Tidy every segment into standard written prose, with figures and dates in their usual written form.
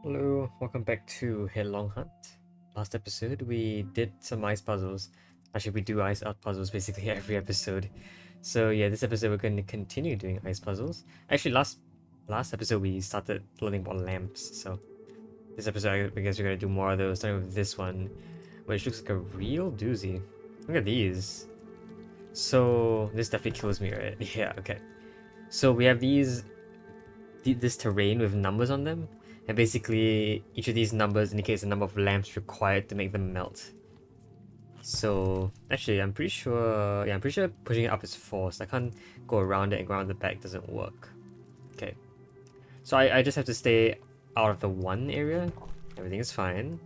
Hello, welcome back to Headlong Hunt. Last episode we did some ice puzzles. Actually, we do ice out puzzles basically every episode. So yeah, this episode we're going to continue doing ice puzzles. Actually, last episode we started learning about lamps. So this episode I guess we're going to do more of those. Starting with this one, which looks like a real doozy. Look at these. So this definitely kills me, right? Yeah. Okay. So we have this terrain with numbers on them, and basically each of these numbers indicates the number of lamps required to make them melt. So actually, I'm pretty sure pushing it up is forced. I can't go around it and go around the back doesn't work. Okay, so I just have to stay out of the one area. Everything is fine.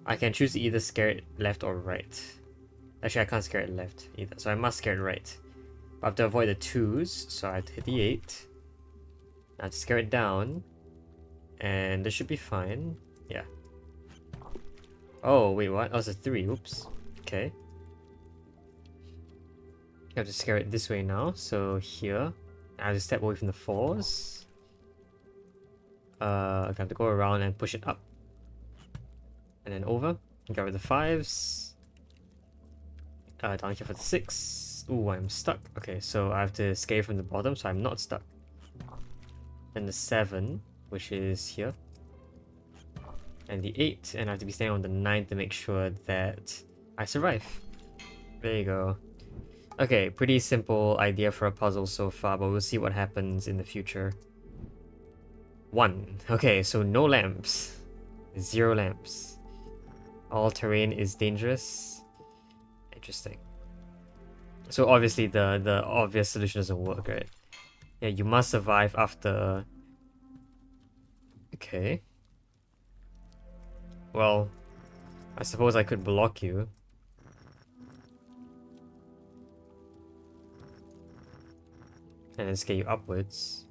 I can choose to either scare it left or right. Actually, I can't scare it left either, so I must scare it right. But I have to avoid the 2s, so I have to hit the 8. I have to scare it down, and this should be fine. Yeah. Oh, wait, what? Oh, it's a 3. Oops. Okay. I have to scare it this way now. So here, I have to step away from the 4s. I have to go around and push it up. And then over. And get rid of the 5s. Down here for the 6. Ooh, I'm stuck. Okay, so I have to scare from the bottom, so I'm not stuck. Then the 7, which is here. And the 8, and I have to be staying on the 9 to make sure that I survive. There you go. Okay, pretty simple idea for a puzzle so far, but we'll see what happens in the future. 1. Okay, so no lamps. 0 lamps. All terrain is dangerous. Interesting. So obviously the obvious solution doesn't work, right? Yeah, you must survive after... Okay. Well, I suppose I could block you. And then scale you upwards.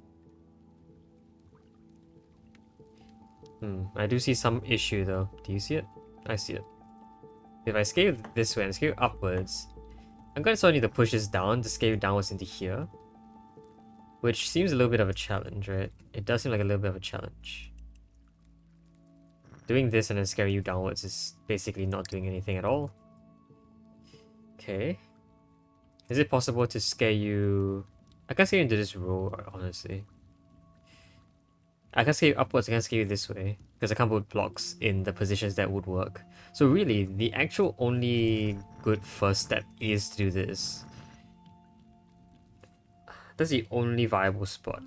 I do see some issue though. Do you see it? I see it. If I scale this way and scale upwards, I'm gonna sort of need to push this down to scale downwards into here. Which seems a little bit of a challenge, right? It does seem like a little bit of a challenge. Doing this and then scaring you downwards is basically not doing anything at all. Okay. Is it possible to scare you... I can't scare you into this row, honestly. I can scale you upwards, I can scale you this way. Because I can't put blocks in the positions that would work. So really, the actual only good first step is to do this. That's the only viable spot.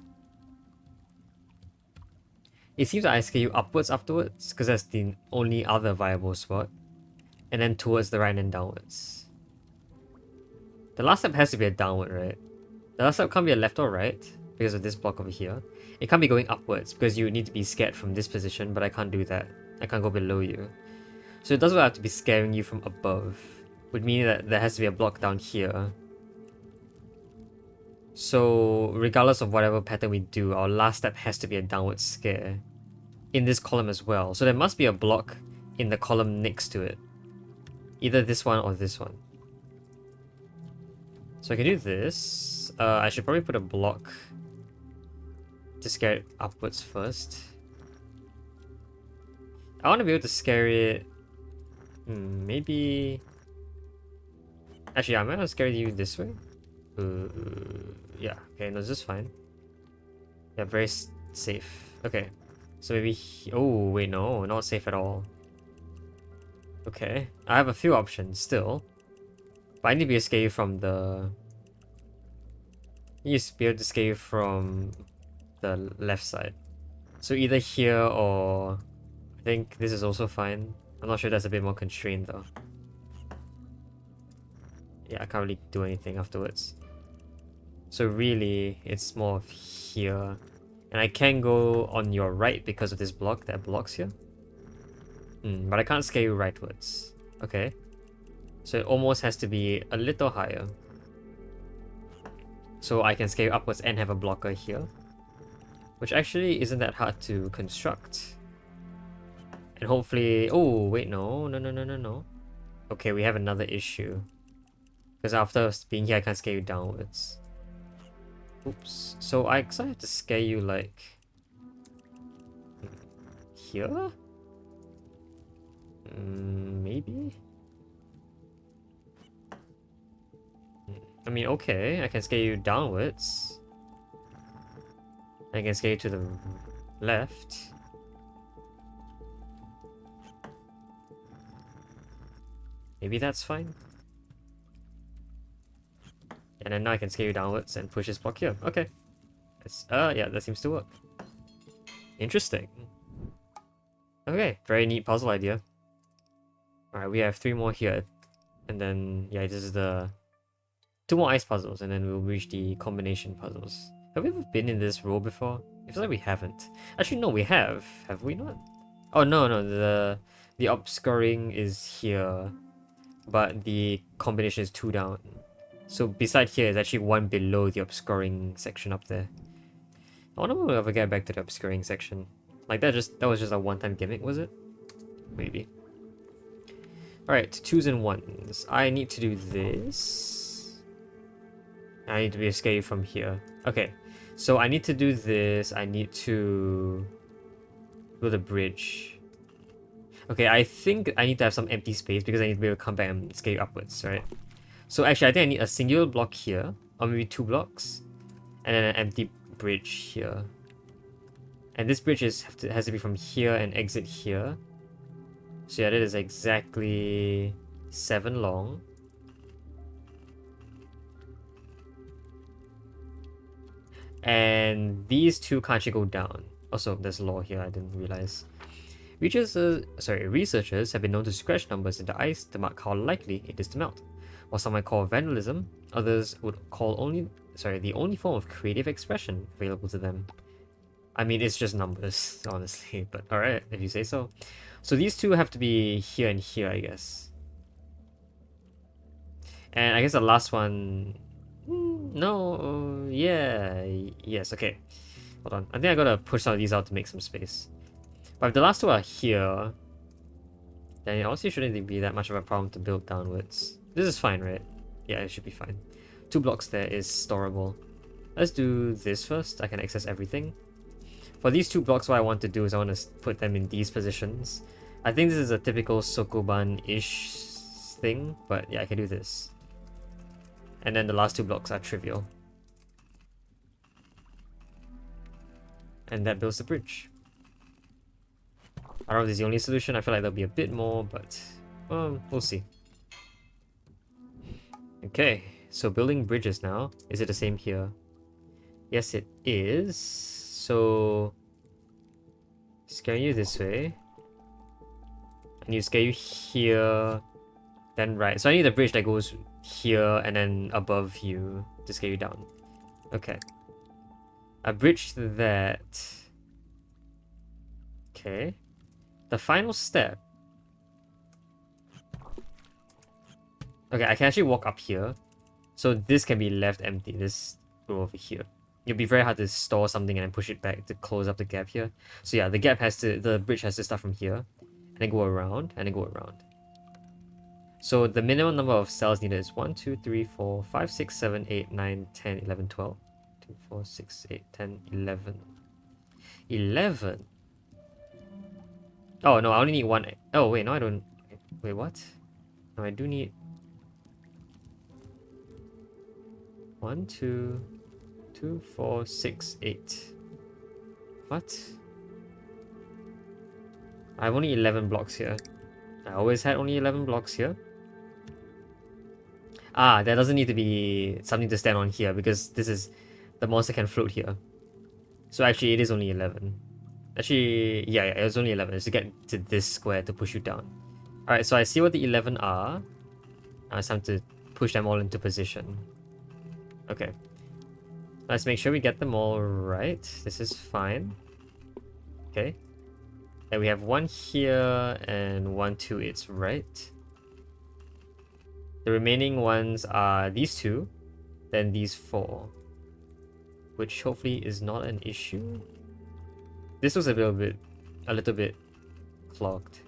It seems like I scale you upwards afterwards, because that's the only other viable spot. And then towards the right and downwards. The last step has to be a downward, right? The last step can't be a left or right, because of this block over here. It can't be going upwards, because you need to be scared from this position, but I can't do that. I can't go below you. So it doesn't have to be scaring you from above. Would mean that there has to be a block down here. So regardless of whatever pattern we do, our last step has to be a downward scare. In this column as well. So there must be a block in the column next to it. Either this one or this one. So I can do this. I should probably put a block to scare it upwards first. I want to be able to scare it... maybe... Actually, I'm gonna scare you this way. Yeah, okay, no, this is fine. Yeah, very safe. Okay, so maybe... Oh, wait, no, not safe at all. Okay, I have a few options still. But I need to be able to scare you from the... I need to be able to scare you from the left side. So either here or... I think this is also fine. I'm not sure that's a bit more constrained though. Yeah, I can't really do anything afterwards. So really, it's more of here. And I can go on your right because of this block that blocks here. But I can't scale you rightwards. Okay. So it almost has to be a little higher. So I can scale upwards and have a blocker here. Which actually isn't that hard to construct. And hopefully... Oh, wait, no. No. Okay, we have another issue. Because after being here, I can't scale you downwards. Oops. So I have to scare you like... here? Maybe? I mean, okay, I can scale you downwards. I can scale you to the left. Maybe that's fine. And then now I can scale you downwards and push this block here. Okay. Yeah, that seems to work. Interesting. Okay, very neat puzzle idea. Alright, we have 3 more here. And then, yeah, this is the 2 more ice puzzles, and then we'll reach the combination puzzles. Have we ever been in this row before? It feels like we haven't. Actually, no, we have. Have we not? Oh, no, the obscuring is here, but the combination is 2 down. So beside here is actually 1 below the obscuring section up there. I wonder if we'll ever get back to the obscuring section. Like that was just a one-time gimmick, was it? Maybe. Alright, 2s and 1s. I need to do this. I need to be escaped from here. Okay, so I need to do this. I need to build a bridge. Okay, I think I need to have some empty space because I need to be able to come back and scale upwards, right? So actually, I think I need a singular block here, or maybe 2 blocks, and then an empty bridge here. And this bridge has to be from here and exit here. So yeah, that is exactly 7 long. And these 2 can't actually go down. Also, there's law here, I didn't realize. Researchers have been known to scratch numbers in the ice to mark how likely it is to melt. What some might call vandalism, others would call the only form of creative expression available to them. I mean, it's just numbers, honestly, but alright, if you say so. So these 2 have to be here and here, I guess. And I guess the last one... no, yeah, yes, okay. Hold on, I think I gotta push some of these out to make some space. But if the last 2 are here, then it honestly shouldn't be that much of a problem to build downwards. This is fine, right? Yeah, it should be fine. 2 blocks there is storable. Let's do this first. I can access everything. For these 2 blocks, what I want to do is I want to put them in these positions. I think this is a typical Sokoban-ish thing, but yeah, I can do this. And then the last 2 blocks are trivial. And that builds the bridge. I don't know if this is the only solution. I feel like there'll be a bit more, but we'll see. Okay, so building bridges now. Is it the same here? Yes, it is. So scare you this way. And you scare you here. Then right. So I need a bridge that goes here and then above you to scare you down. Okay. A bridge that. Okay. The final step. Okay, I can actually walk up here. So this can be left empty, this row over here. It'll be very hard to store something and then push it back to close up the gap here. So yeah, the bridge has to start from here. And then go around, and then go around. So the minimum number of cells needed is 1, 2, 3, 4, 5, 6, 7, 8, 9, 10, 11, 12. 2, 4, 6, 8, 10, 11. 11? Oh, no, I only need 1. Oh, wait, no, I don't. Wait, what? No, I do need 1, 2, 2, 4, 6, 8. What? I have only 11 blocks here. I always had only 11 blocks here. Ah, there doesn't need to be something to stand on here because the monster can float here. So actually, it is only 11. Actually, yeah, it was only 11. It's to get to this square to push you down. Alright, so I see what the 11 are. Now it's time to push them all into position. Okay. Let's make sure we get them all right. This is fine. Okay. And we have 1 here and 1 to its right. The remaining ones are these 2, then these 4. Which hopefully is not an issue. This was a little bit clogged.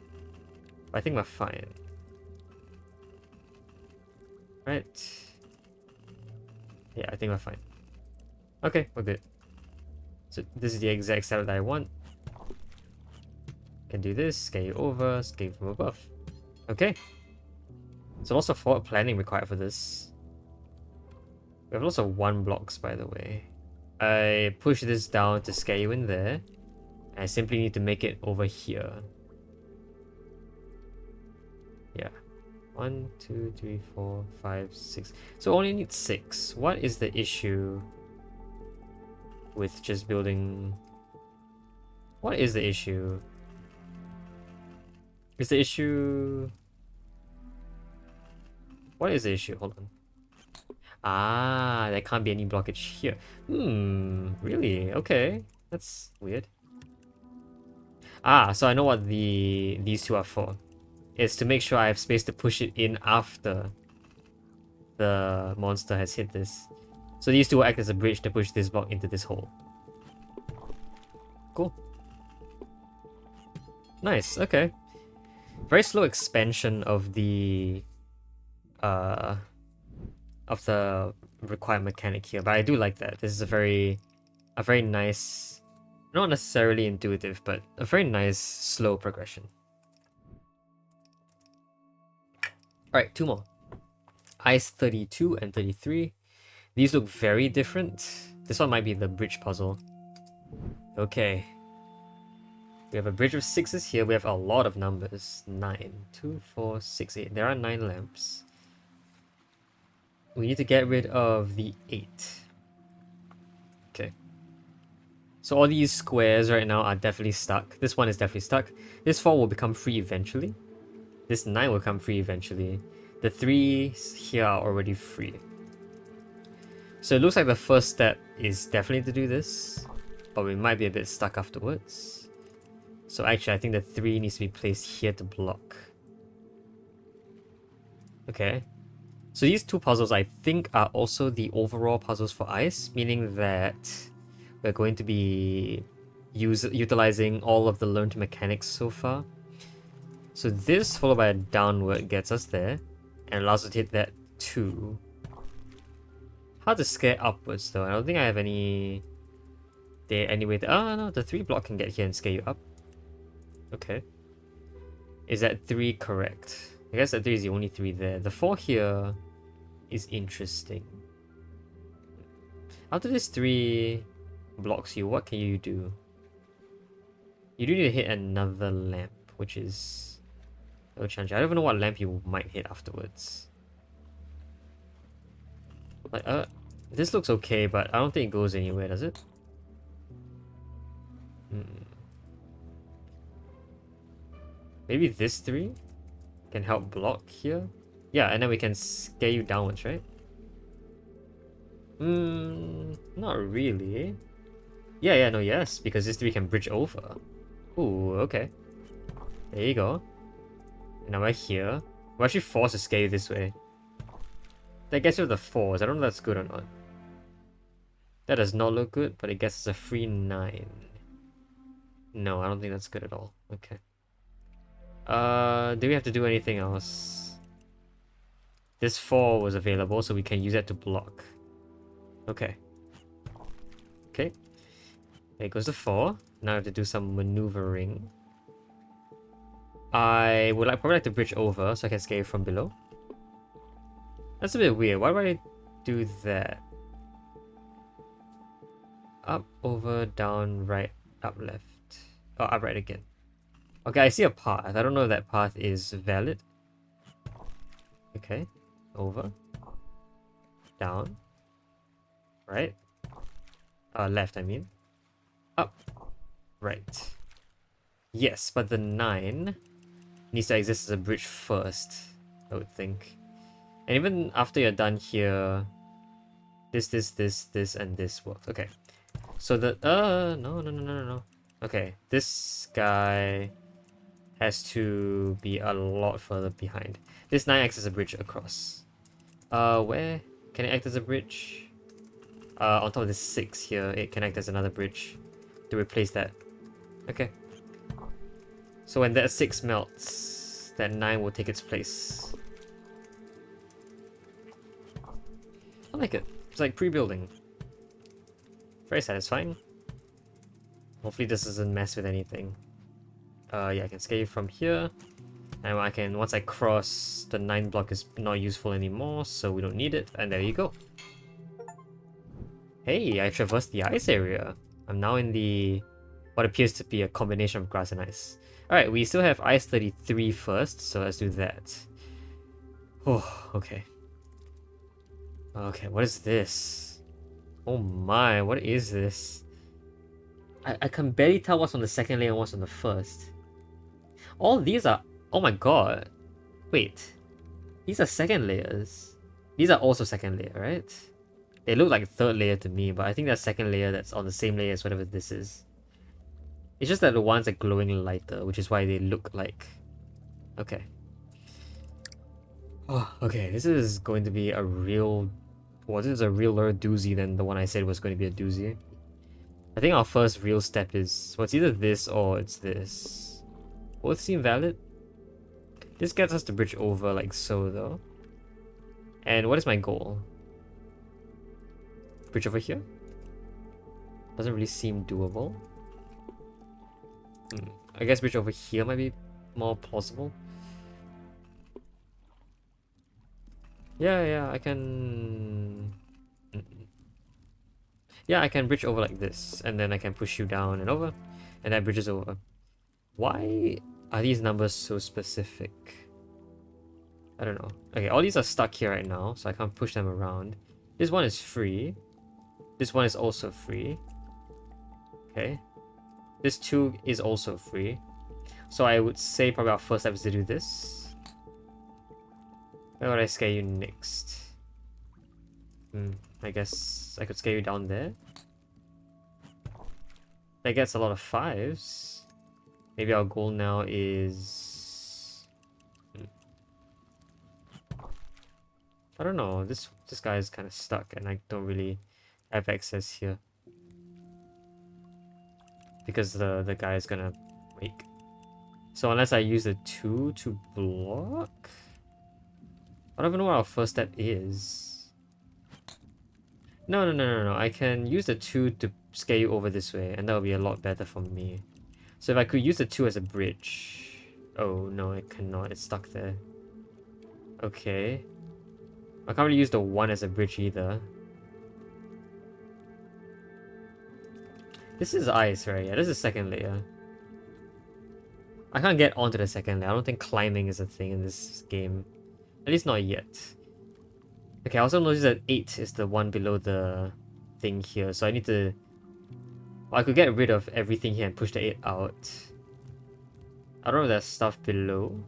But I think we're fine. Right. Yeah, I think we're fine. Okay, we're good. So this is the exact setup that I want. Can do this, scale over, scale from above. Okay. So lots of forward planning required for this. We have lots of 1 blocks, by the way. I push this down to scale in there. I simply need to make it over here. Yeah. 1, 2, 3, 4, 5, 6. So only need 6. What is the issue with just building? What is the issue? Is the issue? What is the issue? Hold on. Ah, there can't be any blockage here. Really? Okay. That's weird. Ah, so I know what these two are for. It's to make sure I have space to push it in after the monster has hit this. So these two will act as a bridge to push this block into this hole. Cool. Nice, okay. Very slow expansion of the required mechanic here, but I do like that. This is a very nice, not necessarily intuitive, but a very nice slow progression. Alright, 2 more. Ice 32 and 33. These look very different. This one might be the bridge puzzle. Okay. We have a bridge of 6s here. We have a lot of numbers. 9, 2, 4, 6, 8. There are 9 lamps. We need to get rid of the 8. Okay. So all these squares right now are definitely stuck. This one is definitely stuck. This 4 will become free eventually. This 9 will come free eventually. The 3s here are already free. So it looks like the first step is definitely to do this, but we might be a bit stuck afterwards. So actually I think the 3 needs to be placed here to block. Okay. So these 2 puzzles I think are also the overall puzzles for ice, meaning that we're going to be utilizing all of the learned mechanics so far. So this followed by a downward gets us there, and allows us to hit that 2. Hard to scale upwards though. I don't think I have any way to... Oh no, the 3 block can get here and scale you up. Okay. Is that 3 correct? I guess that 3 is the only 3 there. The 4 here is interesting. After this 3 blocks you, what can you do? You do need to hit another lamp, which is no chance. I don't even know what lamp you might hit afterwards. Like, this looks okay, but I don't think it goes anywhere, does it? Maybe this 3 can help block here? Yeah, and then we can scale you downwards, right? Not really. Yeah, no, yes, because this 3 can bridge over. Ooh, okay. There you go. And now we're here. We're actually forced to scale this way. That gets rid of the 4s. I don't know if that's good or not. That does not look good, but it gets us a free 9. No, I don't think that's good at all. Okay. Do we have to do anything else? This 4 was available, so we can use that to block. Okay. Okay. There goes the 4. Now I have to do some maneuvering. I would probably like to bridge over so I can scale from below. That's a bit weird. Why would I do that? Up, over, down, right, up, left. Oh, up, right again. Okay, I see a path. I don't know if that path is valid. Okay. Over. Down. Right. Left, I mean. Up. Right. Yes, but the 9 needs to exist as a bridge first, I would think. And even after you're done here, this, and this works. Okay. So the no. Okay, this guy has to be a lot further behind. This 9 acts as a bridge across. Where can it act as a bridge? On top of this 6 here, it can act as another bridge to replace that. Okay. So when that 6 melts, that 9 will take its place. I like it. It's like pre-building. Very satisfying. Hopefully this doesn't mess with anything. Yeah, I can scale you from here. And I can, once I cross, the 9 block is not useful anymore, so we don't need it. And there you go. Hey, I traversed the ice area. I'm now in the what appears to be a combination of grass and ice. Alright, we still have ice 33 first, so let's do that. Oh, okay. Okay, what is this? Oh my, what is this? I can barely tell what's on the second layer and what's on the first. All these are... Oh my god. Wait. These are second layers. These are also second layer, right? They look like third layer to me, but I think that's second layer that's on the same layer as whatever this is. It's just that the ones are glowing lighter, which is why they look like... Okay. Oh, okay, this is going to be a real... Well, this is a realer doozy than the one I said was going to be a doozy. I think our first real step is... Well, it's either this or it's this. Both seem valid. This gets us to bridge over like so, though. And what is my goal? Bridge over here? Doesn't really seem doable. I guess bridge over here might be more plausible. Yeah, I can... Yeah, I can bridge over like this, and then I can push you down and over, and that bridges over. Why are these numbers so specific? I don't know. Okay, all these are stuck here right now, so I can't push them around. This one is free. This one is also free. Okay. This 2 is also free. So I would say probably our first step is to do this. Where would I scale you next? I guess I could scale you down there. That gets a lot of 5s. Maybe our goal now is... I don't know, this guy is kind of stuck and I don't really have access here. Because the guy is gonna wake. So unless I use the 2 to block? I don't even know what our first step is. No. I can use the 2 to scale you over this way, and that would be a lot better for me. So if I could use the 2 as a bridge... Oh, no, I cannot. It's stuck there. Okay. I can't really use the 1 as a bridge either. This is ice, right? Yeah, this is second layer. I can't get onto the second layer. I don't think climbing is a thing in this game. At least not yet. Okay, I also noticed that 8 is the one below the thing here, so I need to... Well, I could get rid of everything here and push the 8 out. I don't know if there's stuff below.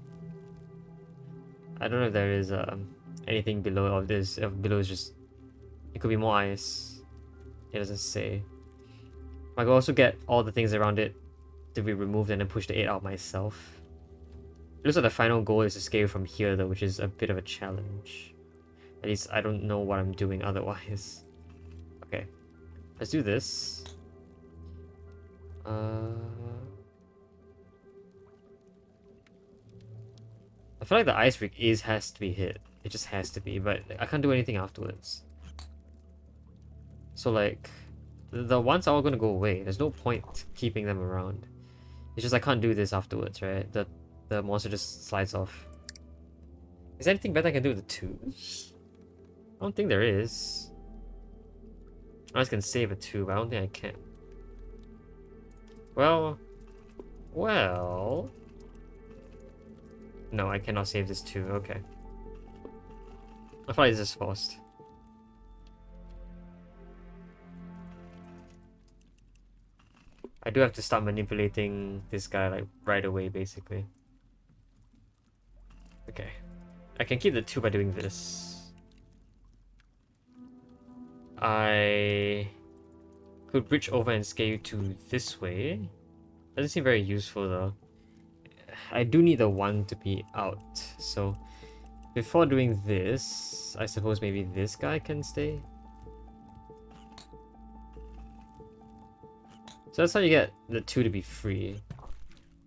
I don't know if there is anything below all this. Below is just... It could be more ice. It doesn't say. I could also get all the things around it to be removed and then push the 8 out myself. It looks like the final goal is to scale from here though, which is a bit of a challenge. At least I don't know what I'm doing otherwise. Okay, let's do this. I feel like the ice rig has to be hit. It just has to be, but I can't do anything afterwards. So like, the ones are all gonna go away. There's no point keeping them around. It's just I can't do this afterwards, right? The monster just slides off. Is there anything better I can do with the 2s? I don't think there is. I just can save a 2, but I don't think I can. Well... No, I cannot save this 2, okay. I thought this is forced. I do have to start manipulating this guy like right away, basically. Okay. I can keep the 2 by doing this. I could bridge over and scale you to this way. Doesn't seem very useful though. I do need the 1 to be out, so before doing this, I suppose maybe this guy can stay. So that's how you get the 2 to be free.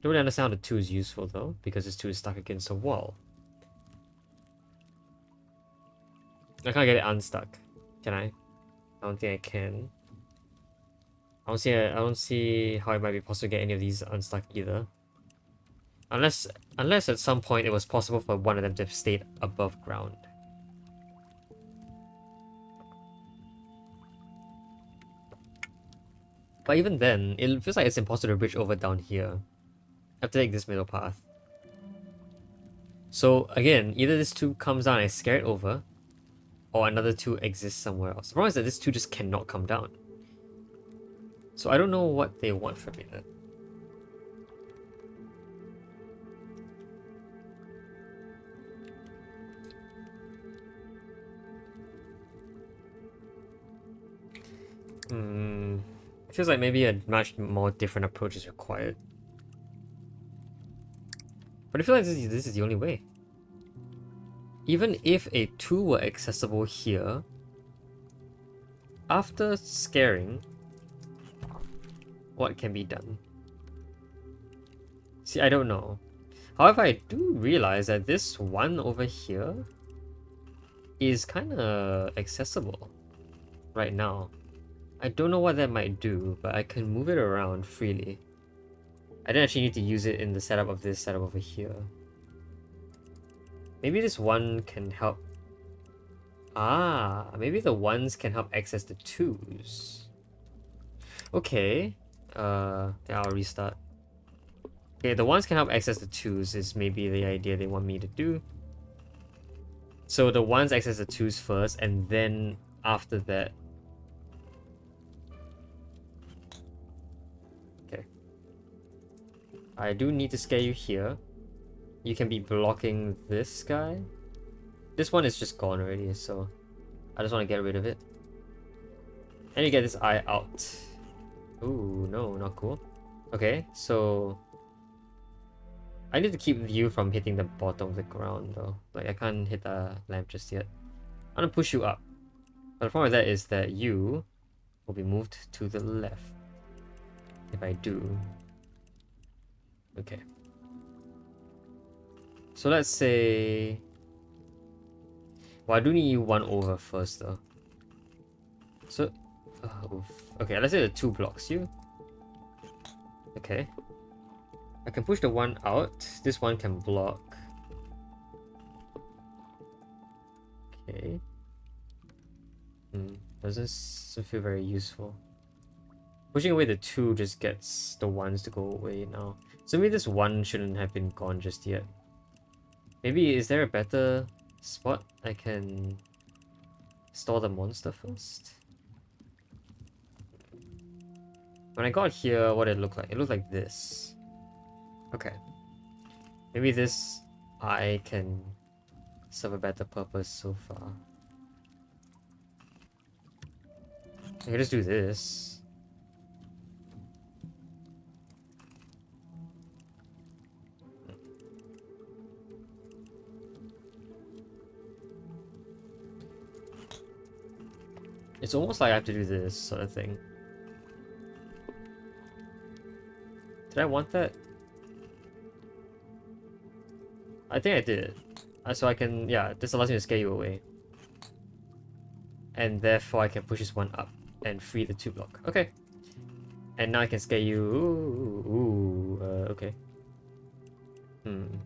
Don't really understand how the 2 is useful though, because this 2 is stuck against a wall. I can't get it unstuck. Can I? I don't think I can. I don't see how it might be possible to get any of these unstuck either. Unless at some point it was possible for one of them to have stayed above ground. But even then, it feels like it's impossible to bridge over down here. I have to take this middle path. So again, either this tube comes down and I scare it over, or another two exists somewhere else. The problem is that this two just cannot come down. So I don't know what they want from me then. It feels like maybe a much more different approach is required. But I feel like this is the only way. Even if a 2 were accessible here, after scaring, what can be done? See, I don't know. However, I do realize that this one over here is kind of accessible right now. I don't know what that might do, but I can move it around freely. I didn't actually need to use it in the setup of this setup over here. Maybe this one can help. Ah, maybe the ones can help access the twos. Okay. Yeah, I'll restart. Okay, the ones can help access the twos is maybe the idea they want me to do. So the ones access the twos first, and then after that. Okay. I do need to scare you here. You can be blocking this guy. This one is just gone already, so I just want to get rid of it. And you get this eye out. Ooh, no, not cool. Okay, so I need to keep you from hitting the bottom of the ground though. Like I can't hit the lamp just yet. I'm gonna push you up. But the problem with that is that you will be moved to the left. If I do. Okay. So let's say... Well, I do need you one over first though. So... oof. Okay, let's say the 2 blocks you. Okay. I can push the one out. This one can block. Okay. Doesn't feel very useful. Pushing away the 2 just gets the ones to go away now. So maybe this 1 shouldn't have been gone just yet. Maybe is there a better spot I can store the monster first? When I got here, what did it look like? It looked like this. Okay. Maybe this eye can serve a better purpose so far. I can just do this. It's almost like I have to do this sort of thing. Did I want that? I think I did. So I can, yeah, this allows me to scare you away. And therefore I can push this one up and free the 2 block. Okay. And now I can scare you. Okay. I'm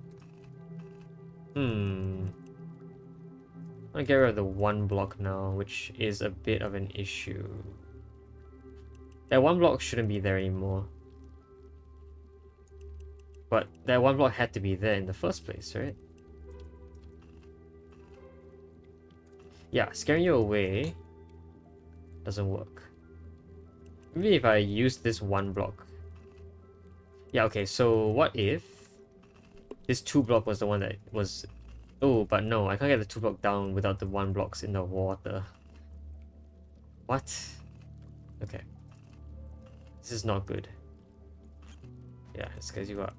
gonna get rid of the 1 block now, which is a bit of an issue. That 1 block shouldn't be there anymore. But that 1 block had to be there in the first place, right? Yeah, scaring you away doesn't work. Maybe if I use this 1 block. Yeah, okay, so what if this 2 block was the one that was... Oh, but no, I can't get the 2 block down without the 1 blocks in the water. What? Okay. This is not good. Yeah, it scares you up.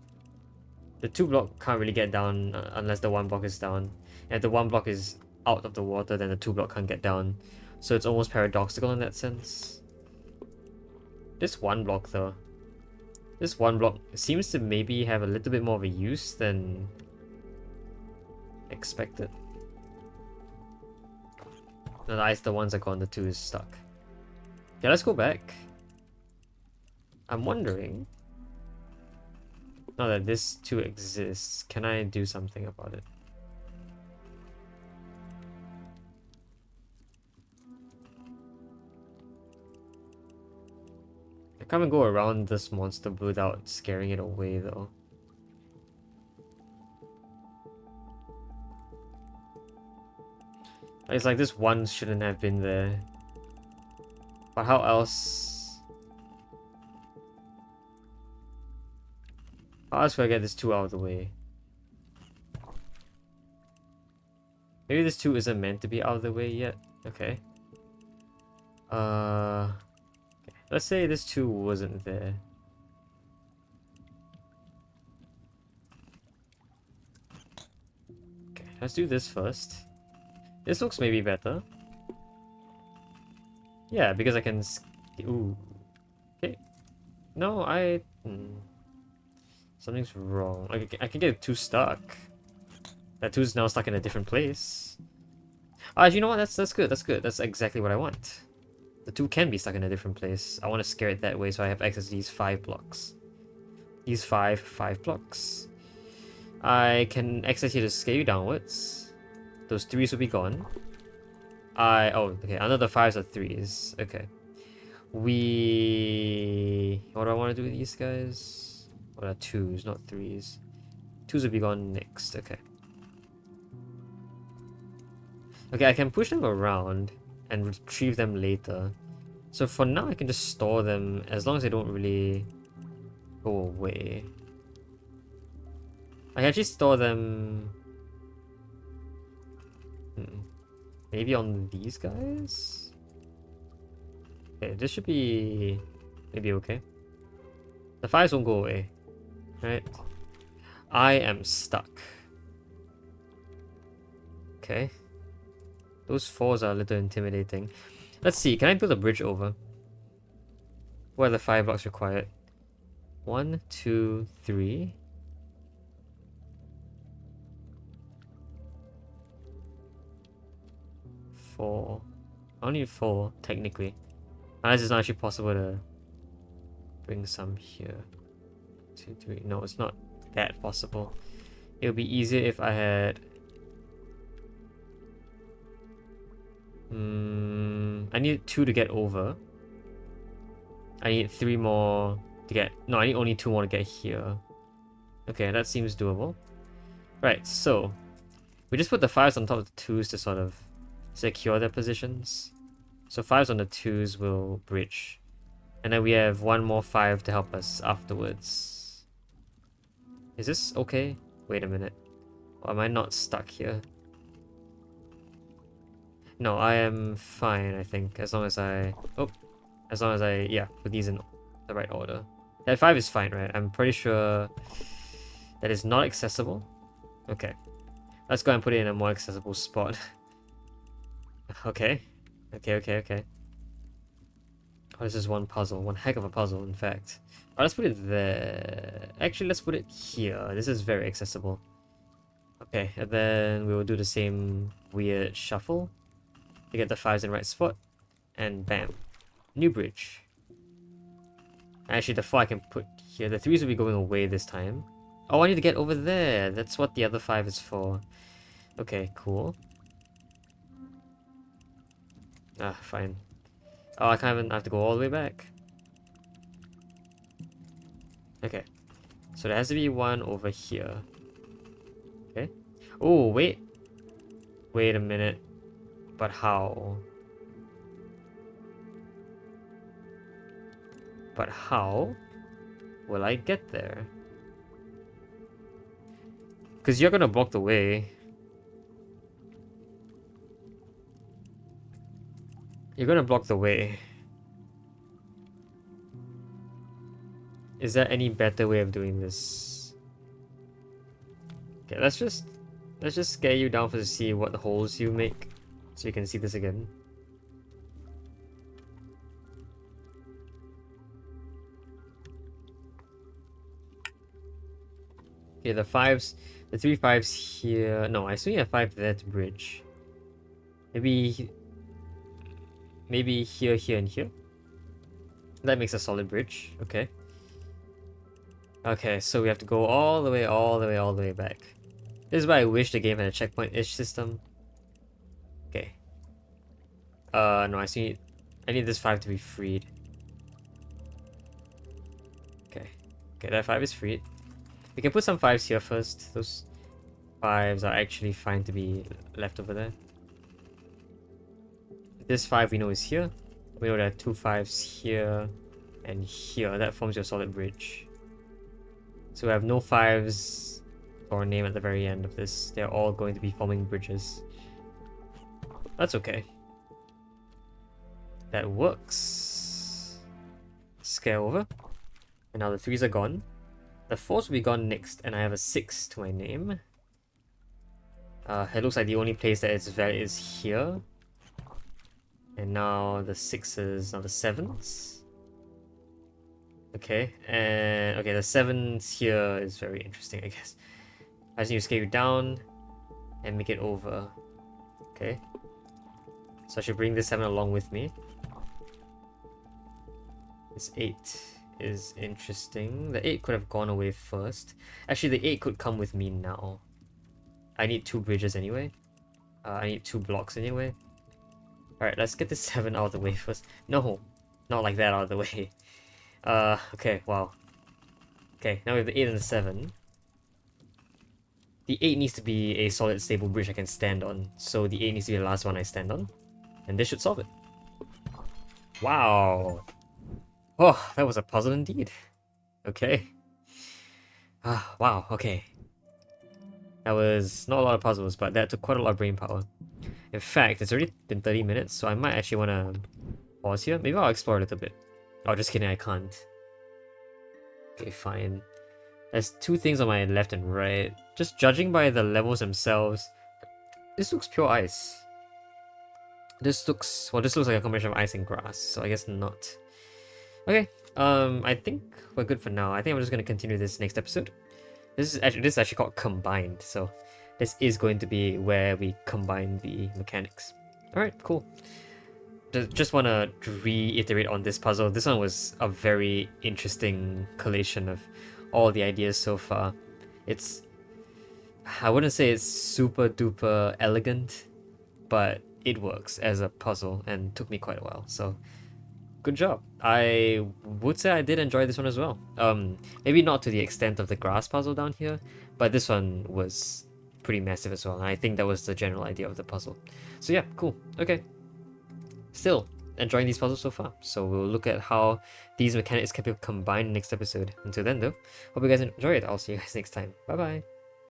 The 2 block can't really get down unless the 1 block is down. And if the 1 block is out of the water, then the 2 block can't get down. So it's almost paradoxical in that sense. This 1 block though. This 1 block seems to maybe have a little bit more of a use than expected. The eyes, the ones that got on the 2 is stuck. Okay, let's go back. I'm wondering Now that this 2 exists, can I do something about it? I can't even go around this monster without scaring it away though. It's like this 1 shouldn't have been there. But how else? How else will I get this 2 out of the way? Maybe this 2 isn't meant to be out of the way yet. Okay. Okay. Let's say this 2 wasn't there. Okay, let's do this first. This looks maybe better. Yeah, because I can... Ooh. Okay. No, something's wrong. I can get 2 stuck. That 2's now stuck in a different place. You know what? That's good. That's good. That's exactly what I want. The 2 can be stuck in a different place. I want to scare it that way so I have access to these 5 blocks. These 5 blocks. I can access here to scale you downwards. Those 3s will be gone. Oh, okay. Another 5s are 3s. Okay. What do I want to do with these guys? What are 2s, not 3s? 2s will be gone next. Okay. Okay, I can push them around and retrieve them later. So for now, I can just store them as long as they don't really go away. I can actually store them... Maybe on these guys? Okay, this should be... maybe okay. The 5s won't go away. Right? I am stuck. Okay. Those 4s are a little intimidating. Let's see, can I build a bridge over? What are the 5 blocks required? 1, 2, 3. 4. I only need 4, technically. Unless it's not actually possible to bring some here. 2, 3. No, it's not that possible. It would be easier if I had... I need 2 to get over. I need 3 more to get... No, I need only 2 more to get here. Okay, that seems doable. Right, so... we just put the 5s on top of the 2s to sort of secure their positions. So 5s on the 2s will bridge. And then we have 1 more 5 to help us afterwards. Is this okay? Wait a minute. Or am I not stuck here? No, I am fine, I think, as long as I... Oh, as long as I, yeah, put these in the right order. That 5 is fine, right? I'm pretty sure that is not accessible. Okay. Let's go and put it in a more accessible spot. Okay. Okay. Oh, this is one puzzle. One heck of a puzzle, in fact. Alright, let's put it there. Actually, let's put it here. This is very accessible. Okay, and then we will do the same weird shuffle to get the 5s in the right spot. And bam. New bridge. Actually, the 4 I can put here. The 3s will be going away this time. Oh, I need to get over there. That's what the other 5 is for. Okay, cool. Fine. Oh, I can't even have to go all the way back. Okay. So there has to be 1 over here. Okay. Oh, wait. Wait a minute. But how? But how will I get there? Because you're gonna block the way. You're gonna block the way. Is there any better way of doing this? Okay, let's just scare you down to see what holes you make, so you can see this again. Okay, the 5s, the 3 5s here. No, I still need a 5 there to bridge. Maybe here, and here. That makes a solid bridge. Okay. Okay, so we have to go all the way, all the way, all the way back. This is why I wish the game had a checkpoint-ish system. Okay. No, I need this 5 to be freed. Okay. Okay, that 5 is freed. We can put some 5s here first. Those 5s are actually fine to be left over there. This 5 we know is here. We know there are 2 5s here and here. That forms your solid bridge. So we have no 5s or name at the very end of this. They're all going to be forming bridges. That's okay. That works. Scale over. And now the 3s are gone. The 4s will be gone next, and I have a 6 to my name. It looks like the only place that is valid is here. And now the 6s, now the 7s. Okay, and okay, the 7s here is very interesting, I guess. I just need to scale it down and make it over. Okay. So I should bring this 7 along with me. This 8 is interesting. The 8 could have gone away first. Actually, the 8 could come with me now. I need 2 bridges anyway. I need 2 blocks anyway. Alright, let's get this 7 out of the way first. No, not like that out of the way. Okay, wow. Okay, now we have the 8 and the 7. The 8 needs to be a solid, stable bridge I can stand on. So the 8 needs to be the last one I stand on. And this should solve it. Wow. Oh, that was a puzzle indeed. Okay. Wow, okay. That was not a lot of puzzles, but that took quite a lot of brain power. In fact, it's already been 30 minutes, so I might actually want to pause here. Maybe I'll explore a little bit. Oh, just kidding, I can't. Okay, fine. There's 2 things on my left and right. Just judging by the levels themselves, this looks pure ice. This looks like a combination of ice and grass, so I guess not. Okay, I think we're good for now. I think I'm just gonna continue this next episode. This is actually called Combined, so this is going to be where we combine the mechanics. Alright, cool. Just want to reiterate on this puzzle. This one was a very interesting collation of all the ideas so far. I wouldn't say it's super duper elegant, but it works as a puzzle and took me quite a while. So good job. I would say I did enjoy this one as well. Maybe not to the extent of the grass puzzle down here, but this one was pretty massive as well. And I think that was the general idea of the puzzle. So yeah, cool. Okay. Still enjoying these puzzles so far. So we'll look at how these mechanics can be combined next episode. Until then though, hope you guys enjoy it. I'll see you guys next time. Bye bye.